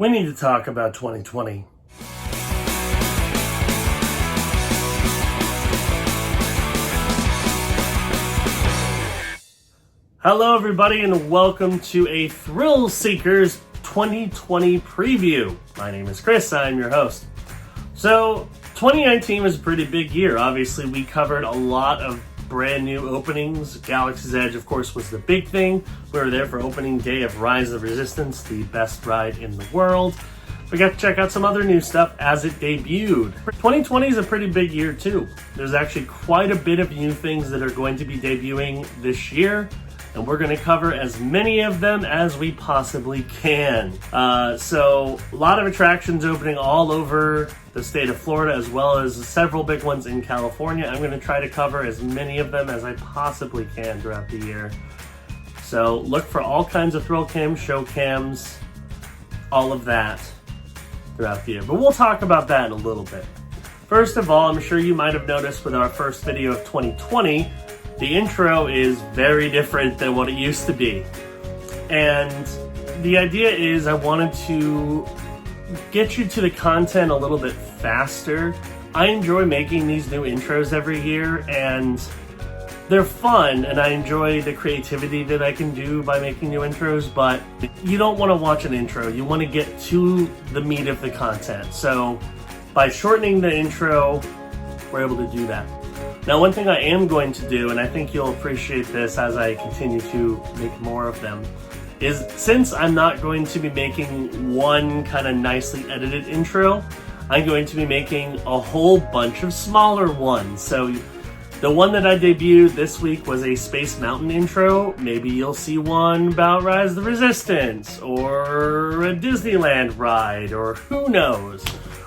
We need to talk about 2020. Hello everybody and welcome to a Thrill Seekers 2020 preview. My name is Chris, I'm your host. So 2019 was a pretty big year. Obviously we covered a lot of brand new openings. Galaxy's Edge of course was the big thing. We were there for opening day of Rise of the Resistance, the best ride in the world. We got to check out some other new stuff as it debuted. 2020 is a pretty big year too. There's actually quite a bit of new things that are going to be debuting this year, and we're going to cover as many of them as we possibly can. So a lot of attractions opening all over the state of Florida, as well as several big ones in California. I'm going to try to cover as many of them as I possibly can throughout the year. So look for all kinds of thrill cams, show cams, all of that throughout the year. But we'll talk about that in a little bit. First of all, I'm sure you might have noticed with our first video of 2020, the intro is very different than what it used to be. And the idea is I wanted to get you to the content a little bit faster. I enjoy making these new intros every year and they're fun, and I enjoy the creativity that I can do by making new intros, but you don't want to watch an intro. You want to get to the meat of the content. So by shortening the intro, we're able to do that. Now, one thing I am going to do, and I think you'll appreciate this as I continue to make more of them, is since I'm not going to be making one kind of nicely edited intro, I'm going to be making a whole bunch of smaller ones. So the one that I debuted this week was a Space Mountain intro. Maybe you'll see one about Rise of the Resistance, or a Disneyland ride, or who knows.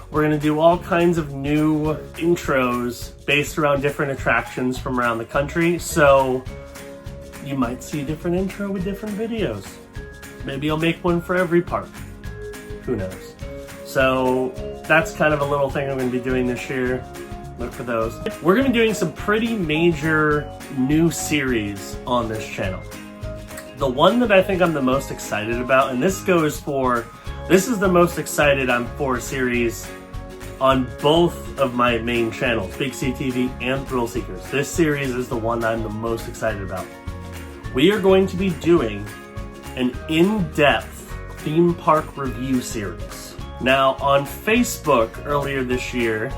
We're gonna do all kinds of new intros based around different attractions from around the country, so you might see a different intro with different videos. Maybe I'll make one for every park. Who knows? So that's kind of a little thing I'm gonna be doing this year. Look for those. We're gonna be doing some pretty major new series on this channel. The one that I think I'm the most excited about, and this is the most excited I'm for series on both of my main channels, Big C TV and Thrill Seekers. This series is the one I'm the most excited about. We are going to be doing an in-depth theme park review series. Now, on Facebook earlier this year,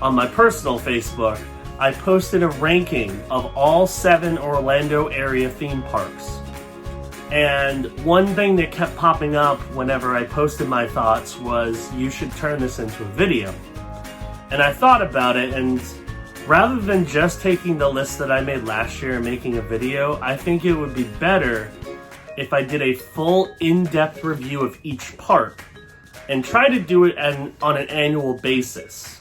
on my personal Facebook, I posted a ranking of all 7 Orlando area theme parks. And one thing that kept popping up whenever I posted my thoughts was, you should turn this into a video. And I thought about it, and rather than just taking the list that I made last year and making a video, I think it would be better if I did a full in-depth review of each park and try to do it on an annual basis.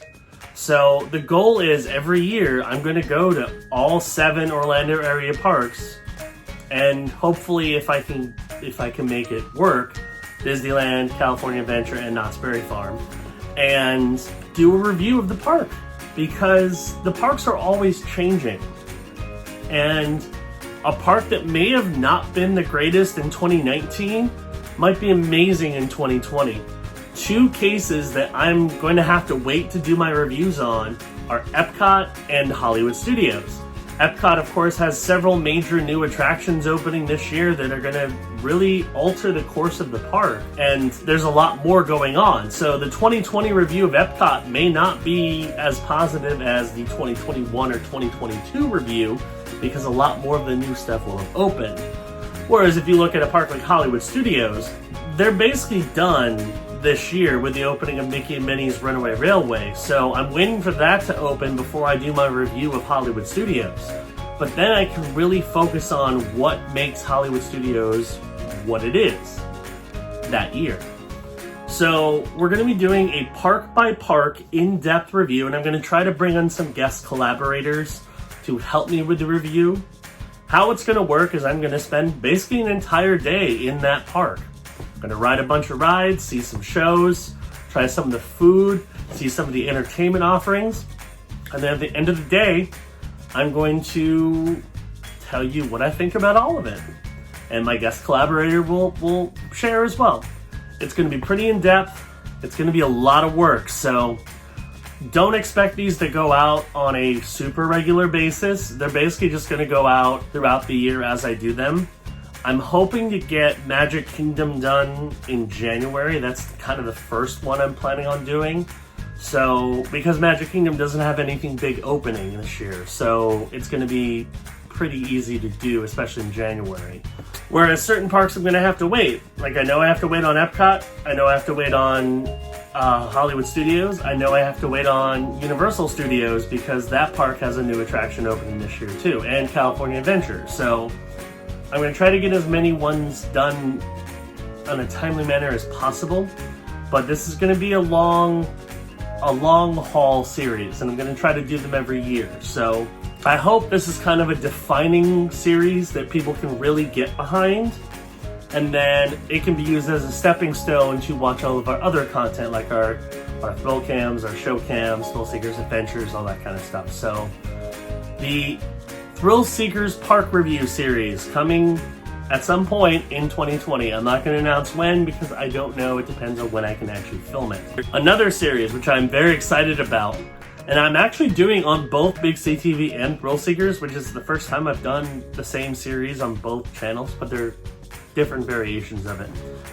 So the goal is every year I'm going to go to all 7 Orlando area parks, and hopefully if I can make it work, Disneyland, California Adventure, and Knott's Berry Farm, and do a review of the park, because the parks are always changing. And a park that may have not been the greatest in 2019 might be amazing in 2020. 2 cases that I'm going to have to wait to do my reviews on are Epcot and Hollywood Studios. Epcot, of course, has several major new attractions opening this year that are going to really alter the course of the park, and there's a lot more going on. So the 2020 review of Epcot may not be as positive as the 2021 or 2022 review, because a lot more of the new stuff will have opened. Whereas if you look at a park like Hollywood Studios, they're basically done this year with the opening of Mickey and Minnie's Runaway Railway. So I'm waiting for that to open before I do my review of Hollywood Studios. But then I can really focus on what makes Hollywood Studios what it is that year. So we're going to be doing a park by park in-depth review, and I'm going to try to bring on some guest collaborators to help me with the review. How it's going to work is I'm going to spend basically an entire day in that park. I'm going to ride a bunch of rides, see some shows, try some of the food, see some of the entertainment offerings, and then at the end of the day, I'm going to tell you what I think about all of it. And my guest collaborator will share as well. It's going to be pretty in-depth. It's going to be a lot of work, so don't expect these to go out on a super regular basis. They're basically just going to go out throughout the year as I do them. I'm hoping to get Magic Kingdom done in January. That's kind of the first one I'm planning on doing. So, because Magic Kingdom doesn't have anything big opening this year, so it's going to be pretty easy to do, especially in January. Whereas certain parks I'm going to have to wait. Like, I know I have to wait on Epcot. I know I have to wait on Hollywood Studios. I know I have to wait on Universal Studios because that park has a new attraction opening this year too, and California Adventure. So I'm going to try to get as many ones done in a timely manner as possible. But this is going to be a long haul series, and I'm going to try to do them every year. So I hope this is kind of a defining series that people can really get behind, and then it can be used as a stepping stone to watch all of our other content, like our thrill cams, our show cams, Thrill Seekers Adventures, all that kind of stuff. So the Thrill Seekers Park Review series coming at some point in 2020. I'm not going to announce when because I don't know. It depends on when I can actually film it. Another series which I'm very excited about, and I'm actually doing on both Big C TV and Thrill Seekers, which is the first time I've done the same series on both channels, but they're different variations of it.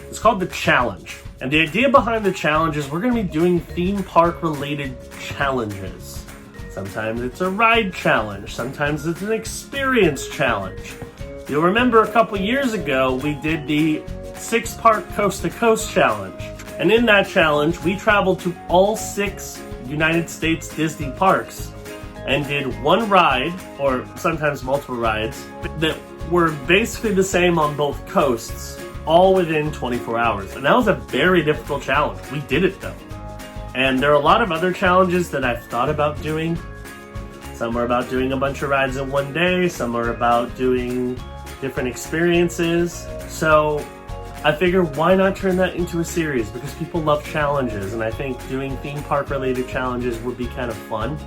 It's called The Challenge. And the idea behind The Challenge is we're going to be doing theme park related challenges. Sometimes it's a ride challenge. Sometimes it's an experience challenge. You'll remember a couple years ago, we did the 6-park Coast to Coast challenge. And in that challenge, we traveled to all 6 United States Disney parks and did one ride, or sometimes multiple rides, that were basically the same on both coasts, all within 24 hours. And that was a very difficult challenge. We did it though. And there are a lot of other challenges that I've thought about doing. Some are about doing a bunch of rides in one day. Some are about doing different experiences. So I figured, why not turn that into a series? Because people love challenges, and I think doing theme park related challenges would be kind of fun.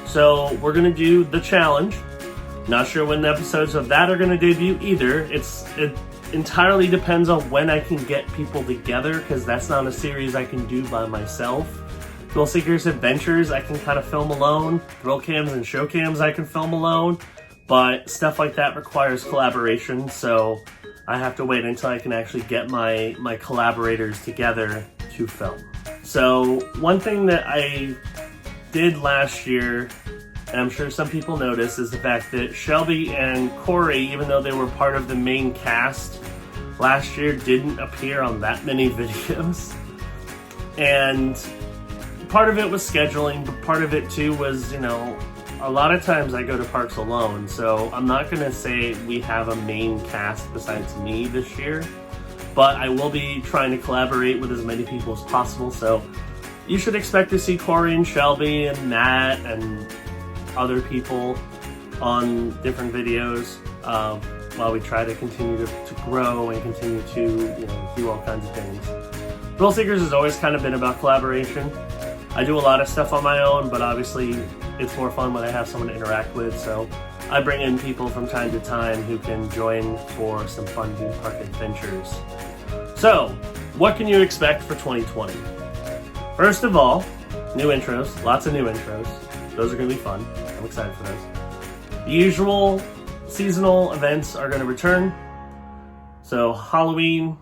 So we're going to do The Challenge. Not sure when the episodes of that are going to debut either. It entirely depends on when I can get people together, because that's not a series I can do by myself. Thrill Seekers Adventures I can kind of film alone. Thrill Cams and Show Cams I can film alone. But stuff like that requires collaboration, so I have to wait until I can actually get my collaborators together to film. So one thing that I did last year, and I'm sure some people noticed, is the fact that Shelby and Corey, even though they were part of the main cast last year, didn't appear on that many videos. And part of it was scheduling, but part of it too was, a lot of times I go to parks alone, so I'm not going to say we have a main cast besides me this year, but I will be trying to collaborate with as many people as possible, so you should expect to see Corey and Shelby and Matt and other people on different videos while we try to continue to grow and continue to do all kinds of things. Thrill Seekers has always kind of been about collaboration. I do a lot of stuff on my own, but obviously it's more fun when I have someone to interact with, so I bring in people from time to time who can join for some fun theme park adventures. So, what can you expect for 2020? First of all, new intros, lots of new intros. Those are going to be fun. I'm excited for those. The usual seasonal events are going to return. So Halloween,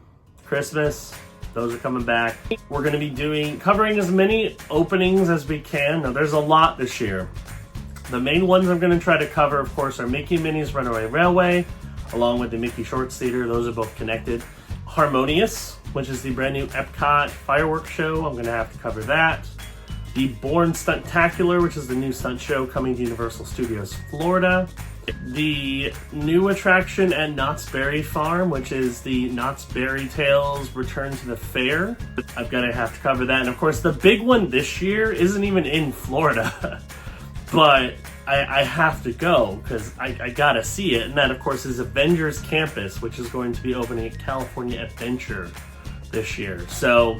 Christmas, those are coming back. We're going to be covering as many openings as we can. Now, there's a lot this year. The main ones I'm going to try to cover, of course, are Mickey and Minnie's Runaway Railway, along with the Mickey Shorts Theater. Those are both connected. Harmonious, which is the brand new Epcot fireworks show. I'm going to have to cover that. The Bourne Stuntacular, which is the new stunt show coming to Universal Studios Florida. The new attraction at Knott's Berry Farm, which is the Knott's Berry Tales Return to the Fair. I'm going to have to cover that. And of course, the big one this year isn't even in Florida, but I have to go because I got to see it. And that, of course, is Avengers Campus, which is going to be opening at California Adventure this year. So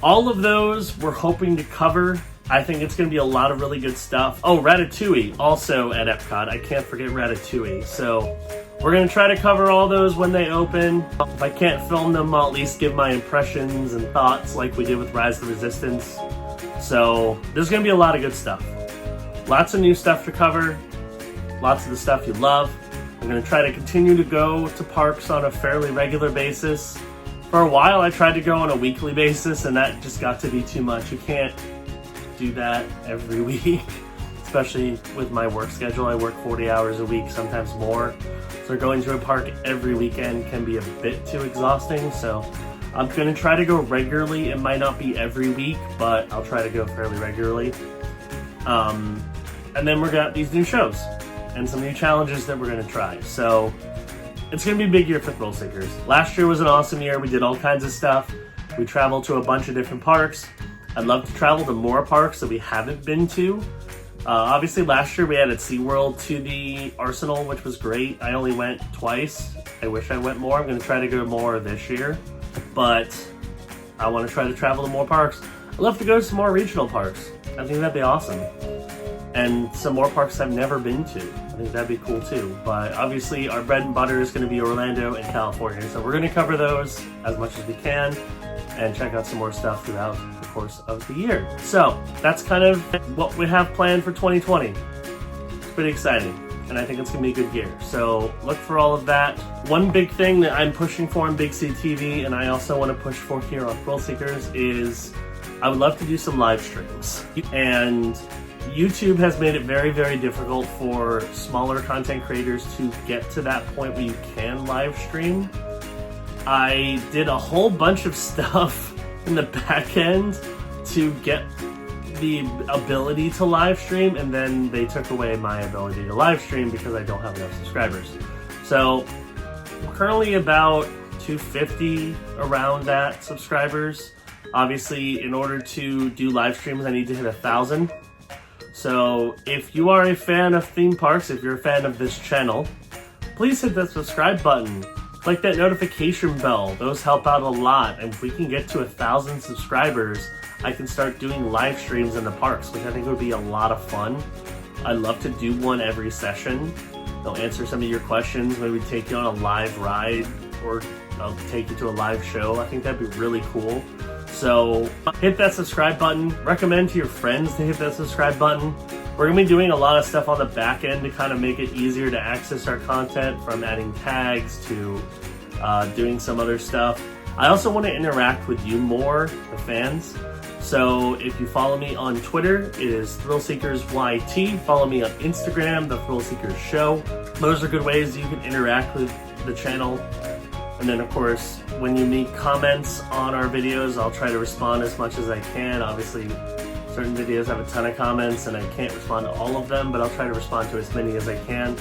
all of those we're hoping to cover. I think it's going to be a lot of really good stuff. Oh, Ratatouille, also at Epcot. I can't forget Ratatouille. So we're going to try to cover all those when they open. If I can't film them, I'll at least give my impressions and thoughts like we did with Rise of the Resistance. So there's going to be a lot of good stuff. Lots of new stuff to cover. Lots of the stuff you love. I'm going to try to continue to go to parks on a fairly regular basis. For a while, I tried to go on a weekly basis, and that just got to be too much. You can't do that every week, especially with my work schedule. I work 40 hours a week, sometimes more. So going to a park every weekend can be a bit too exhausting. So I'm going to try to go regularly. It might not be every week, but I'll try to go fairly regularly. And then we're got these new shows and some new challenges that we're going to try. So it's going to be a big year for Thrill Seekers. Last year was an awesome year. We did all kinds of stuff. We traveled to a bunch of different parks. I'd love to travel to more parks that we haven't been to. Obviously, last year we added SeaWorld to the arsenal, which was great. I only went twice. I wish I went more. I'm going to try to go more this year. But I want to try to travel to more parks. I'd love to go to some more regional parks. I think that'd be awesome. And some more parks I've never been to. I think that'd be cool too. But obviously our bread and butter is going to be Orlando and California. So we're going to cover those as much as we can and check out some more stuff throughout the course of the year. So that's kind of what we have planned for 2020. It's pretty exciting. And I think it's going to be a good year. So look for all of that. One big thing that I'm pushing for on Big C TV, and I also want to push for here on Thrill Seekers, is I would love to do some live streams. And YouTube has made it very, very difficult for smaller content creators to get to that point where you can live stream. I did a whole bunch of stuff in the back end to get the ability to live stream, and then they took away my ability to live stream because I don't have enough subscribers. So we're currently about 250 around that subscribers. Obviously, in order to do live streams, I need to hit 1,000. So if you are a fan of theme parks, if you're a fan of this channel, please hit that subscribe button. Click that notification bell. Those help out a lot. And if we can get to 1,000 subscribers, I can start doing live streams in the parks, which I think would be a lot of fun. I'd love to do one every session. They'll answer some of your questions, maybe take you on a live ride, or I'll take you to a live show. I think that'd be really cool. So hit that subscribe button. Recommend to your friends to hit that subscribe button. We're going to be doing a lot of stuff on the back end to kind of make it easier to access our content, from adding tags to doing some other stuff. I also want to interact with you more, the fans. So if you follow me on Twitter, it is ThrillSeekersYT. Follow me on Instagram, The Thrill Seekers Show. Those are good ways you can interact with the channel. And then, of course, when you make comments on our videos, I'll try to respond as much as I can. Obviously, certain videos have a ton of comments, and I can't respond to all of them, but I'll try to respond to as many as I can.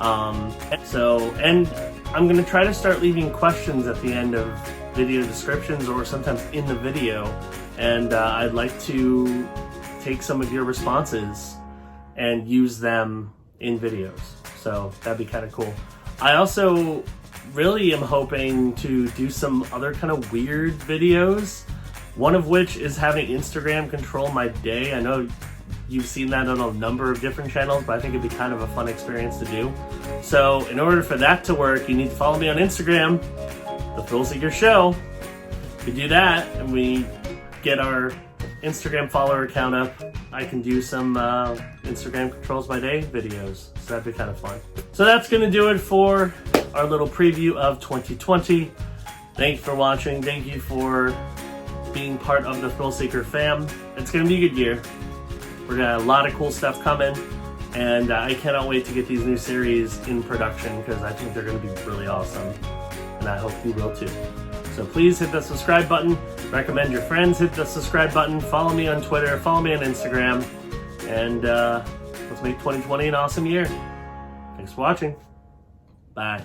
And I'm going to try to start leaving questions at the end of video descriptions, or sometimes in the video. And I'd like to take some of your responses and use them in videos. So that'd be kind of cool. I also really am hoping to do some other kind of weird videos, one of which is having Instagram control my day. I know you've seen that on a number of different channels, but I think it'd be kind of a fun experience to do. So in order for that to work, you need to follow me on Instagram, The Thrill Seeker Show. We do that, and we get our Instagram follower count up, I can do some Instagram controls my day videos. So that'd be kind of fun. So that's going to do it for our little preview of 2020. Thank you for watching. Thank you for being part of the Thrill Seeker fam. It's going to be a good year. We're going to have a lot of cool stuff coming. And I cannot wait to get these new series in production, because I think they're going to be really awesome. And I hope you will too. So please hit the subscribe button. Recommend your friends hit the subscribe button. Follow me on Twitter. Follow me on Instagram. And let's make 2020 an awesome year. Thanks for watching. Bye.